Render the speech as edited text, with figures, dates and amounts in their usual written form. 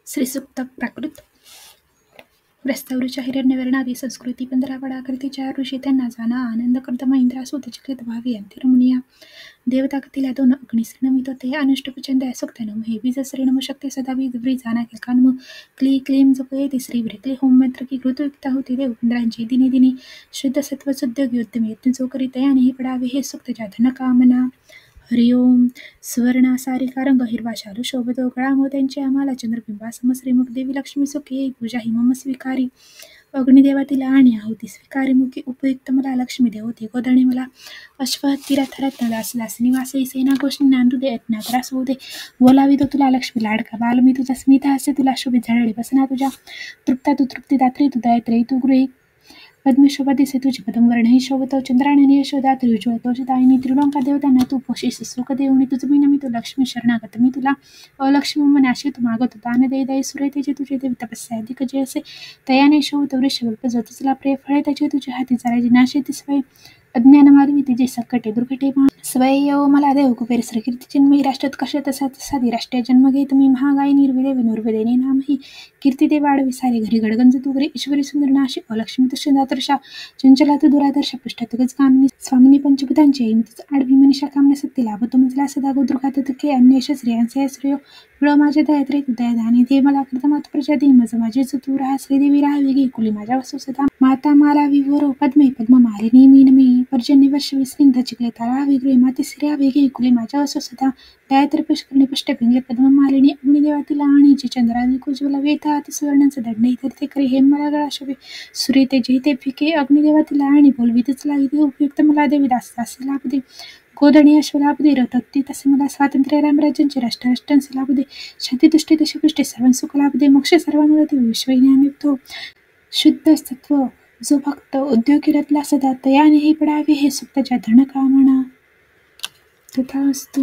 श्रीसूक्त प्राकृत प्रस्तावरूच्या हिरण्यवर्णादी संस्कृती 15 करती 4 ऋषी त्यांना जाना आनंद कर्दमा इंद्रासूत चिकित भावी अंतिरमुनिया देवता कथिला 2 अग्नि श्रीनमित ते अनुष्टुपचंद सुक्तनम हे बीज श्रीनम शक्ती सदा बीज व्री जाना किलकानम क्ली क्लीम जपये तिसरी व्रिकली होम मंत्र की ऋतुयुक्ता होती देव इंद्रांची दिनी दिनी शुद्ध सत्व सुद्योग युद्धम यत्न जो करीत आणि ही पडावे हे सुक्त जाधन कामना. हरिओम. सुवर्णा सारिका रंग हिरवा शालू शोभतो गळा मोत्यांची आम्हाला चंद्रबिंबा समश्रीमुख देवी लक्ष्मी सुखी पूजा हिमम स्वीकारी अग्निदेवा तिला आणि आहुती स्वीकारी मुखी उपयुक्त मला लक्ष्मी देवती गोधणी मला अश्वहत्ती रथरत्न दास दासिनी वासई सेना गोष्णी नांदू दे त्रास होऊ दे बोलावी तो तुला लक्ष्मी लाडका बाल मी तुझा स्मिता हास्य तुला शोभित झाडळी बसना तुझ्या तृप्ता तू तृप्ती दात्री तू दयत्री तू गृही पद्मशोभा दिसे तुझे पदमवर्णही शोभतो चंद्राणी यशोदा त्रिज्वळ तोषदायिनी त्रिलोका देवतांना तू पोषिस सुखदेवनी तुझ मी नमी तू लक्ष्मी शरणागत मी तुला अलक्ष्मी मनाशी तू मागत दान दे दय सुरे तेजे तुझे देवी तपस्या अधिक जे असे तयाने शोभतो वृषभल्प जो तुझला प्रिय फळे त्याचे तुझे हाती चारायचे नाशे ती स्वय अज्ञान माधवी तिचे सकटे दुर्घटे स्वय यो मला देव कुबेर श्रीकीर्ती चिन्मयी राष्ट्रात कशा तसा साधी राष्ट्रीय जन्म घे तुम्ही महागाई निर्विदेवी नुर्विदेने नाम ही कीर्ती दे वाढवी सारे घरी गडगंज तू घरी ईश्वरी सुंदर नाशी अलक्ष्मी तुष्यदातर्षा चंचला तू दुरादर्श पृष्ठा तुगच कामिनी स्वामिनी पंचभूतांचे मी तुझ आडवी मनीषा कामना सत्ती लाभ तू मजला सदा गोदृघात तुके अन्येष श्रेयांचे श्रेयो विळ माझ्या दयात्रे तू दयादानी दे मला कृतमात प्रजा दे मज माझे तू राहा श्रीदेवी राहा वेगी कुली माझ्या वसू सदा माता माला विवरो पद्मे पद्म मालिनी मी नमी पर्जन्य वर्ष विस्निग्ध चिकले तारा वेगळे माते श्रेया वेगी कुली माझ्या वसू सदा दयात्र पुष्करणी पुष्ट पिंगले पद्म मालिनी अग्निदेवा तिला आणि जी चंद्रादी कुज्वला वेता अति सुवर्णांचे दंड इतर ते करे हेम मला गळा शोभे सूर्य ते जैते फिके अग्निदेवा तिला आणि बोलवी तिचला इथे उपयुक्त मला देवी दास दासी लाभ दे गोधणी अश्वलाभ दे रथती तसे मला स्वातंत्र्य रामराज्यांचे राष्ट्रांचे लाभ दे शांती तुष्टी दशी पुष्टी सर्वां सुख लाभ दे मोक्ष सर्वांमुळे विश्वज्ञान युक्तो शुद्ध सत्व जो भक्त उद्योगी रथला सदा तयाने हे पडावे हे सुक्तच्या धन कामना तथास्तु.